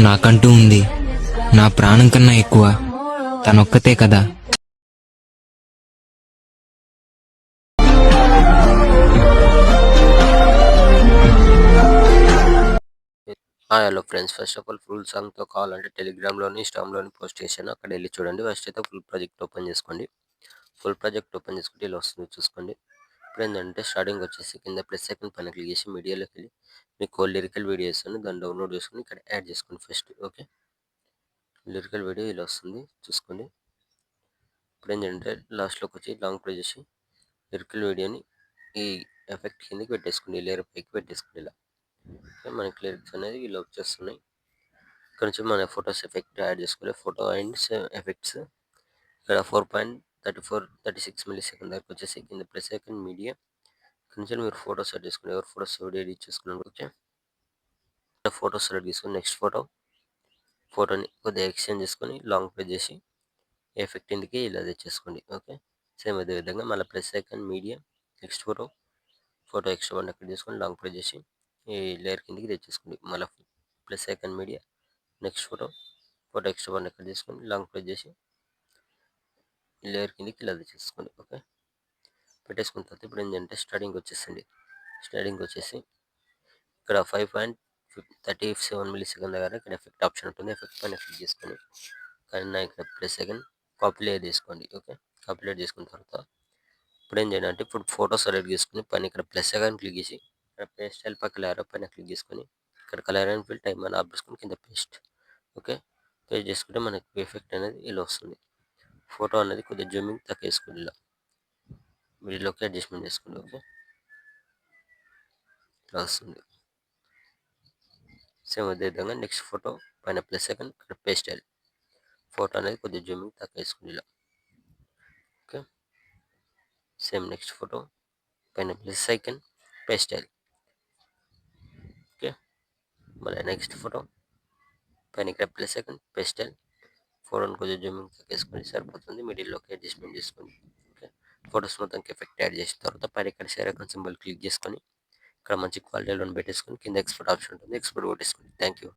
నాకంటూ ఉంది. నా ప్రాణం కన్నా ఎక్కువ తనొక్కతే కదా. Hello friends, first of all full సాంగ్తో కావాలంటే టెలిగ్రామ్లోని ఇన్స్టాగ్రామ్లోని పోస్ట్ చేశాను, అక్కడ వెళ్ళి చూడండి. ఫస్ట్ అయితే ఫుల్ ప్రాజెక్ట్ ఓపెన్ చేసుకోండి. ఫుల్ ప్రాజెక్ట్ ఓపెన్ చేసుకుంటే ఇలా వస్తుంది, చూసుకోండి. ఇప్పుడు ఏంటంటే స్టార్టింగ్ వచ్చేసి కింద ప్లస్ సెకండ్ పైన క్లిక్ చేసి మీడియాలోకి వెళ్ళి మీకు లిరికల్ వీడియో ఇస్తాను, దాన్ని డౌన్లోడ్ చేసుకుని ఇక్కడ యాడ్ చేసుకోండి ఫస్ట్. ఓకే, లిరికల్ వీడియో ఇలా వస్తుంది, చూసుకోండి. ఇప్పుడు ఏంటంటే లాస్ట్లోకి వచ్చి లాంగ్ ప్రెస్ చేసి లిరికల్ వీడియోని ఈ ఎఫెక్ట్ కిందకి పెట్టేసుకోండి, లేయర్ పైకి పెట్టేసుకోండి. ఇలా మనకి లిరిక్స్ అనేది ఇలా వచ్చేస్తున్నాయి. ఇక్కడ నుంచి మన ఫొటోస్ ఎఫెక్ట్ యాడ్ చేసుకోవాలి. ఫోటో అండ్ ఎఫెక్ట్స్ ఇక్కడ 4.3436 మిల్లీ సెకండ్ వరకు వచ్చేసి కింద ప్లస్ సెకండ్ మీడియా. ఇక్కడ నుంచి మీరు ఫోటో సెలెక్ట్ చేసుకుని ఎవరు ఫోటోస్ వీడియో ఎడిట్ చేసుకున్నాను. ఓకే, ఫోటో సెలెక్ట్ చేసుకుని నెక్స్ట్ ఫోటోని కొద్దిగా ఎక్స్చేంజ్ చేసుకొని లాంగ్ ప్రెస్ చేసి ఎఫెక్ట్ ఇందుకే ఇలా తెచ్చేసుకోండి. ఓకే, సేమ్ అదే విధంగా మళ్ళీ plus second media next photo extra one అక్కడ చేసుకొని లాంగ్ ప్రెస్ చేసి ఈ లేయర్ కిందకి తెచ్చేసుకోండి. మళ్ళీ plus second media next photo extra one ఎక్కడ చేసుకొని లాంగ్ ప్రెస్ చేసి లేయర్ కిందకి ఇలా తెచ్చేసుకోండి. ఓకే, పెట్టేసుకున్న తర్వాత ఇప్పుడు ఏంటంటే స్టార్టింగ్ వచ్చేసి ఇక్కడ 5.37 మిల్లీ సెకండ్ దగ్గర ఇక్కడ ఎఫెక్ట్ ఆప్షన్ ఉంటుంది. ఎఫెక్ట్ పైన క్లిక్ చేసుకొని కానీ ఇక్కడ ప్లస్ సెకండ్ కాపీ లేయర్ తీసుకోండి. ఓకే, కాపీ లేయర్ చేసుకున్న తర్వాత ఇప్పుడు ఏం చేయాలి అంటే ఇప్పుడు ఫోటో సెలెక్ట్ చేసుకుని పైన ఇక్కడ ప్లస్ సెకండ్ క్లిక్ చేసి ఇక్కడ పేస్ట్ స్టైల్ పక్కన లేయర్ పైన క్లిక్ చేసుకొని ఇక్కడ కలర్ అండ్ ఫిల్ టైం అని ఆఫ్ చేసుకొని కింద పేస్ట్. ఓకే, పేస్ట్ చేసుకుంటే మనకి ఎఫెక్ట్ అనేది ఇలా వస్తుంది. ఫోటో అనేది కొద్దిగా జూమింగ్ తక్కువ వేసుకోండి, ఇలా వీడియోలోకి అడ్జస్ట్మెంట్ చేసుకోండి. ఓకే, ఇలా వస్తుంది. సేమ్ అదే విధంగా నెక్స్ట్ ఫోటో పైన ప్లస్ సెకండ్ ఇక్కడ పేస్ట్ స్టైల్ ఫోటో అనేది కొద్దిగా జూమింగ్ తక్కువ వేసుకోండి, ఇలా. ఓకే, సేమ్ నెక్స్ట్ ఫోటో పైన plus second paste style. Okay, మళ్ళీ నెక్స్ట్ ఫోటో పైన ఇక్కడ ప్లస్ సెకండ్ పేస్ట్ స్టైల్ ఫోటోని కొంచెం జూమింగ్ తగ్గేసుకొని సరిపోతుంది. మిడిల్లోకి అడ్జస్ట్మెంట్ చేసుకోండి. ఓకే, ఫోటోస్ మొత్తానికి ఎఫెక్ట్ యాడ్ చేసిన తర్వాత పైన ఇక్కడ షేర్ ఐకాన్ సింబల్ క్లిక్ చేసుకొని ఇక్కడ మంచి క్వాలిటీలో పెట్టేసుకొని కింద ఎక్స్పోర్ట్ ఆప్షన్ ఉంటుంది, ఎక్స్పోర్ట్ కొట్టేసుకోండి. Thank you.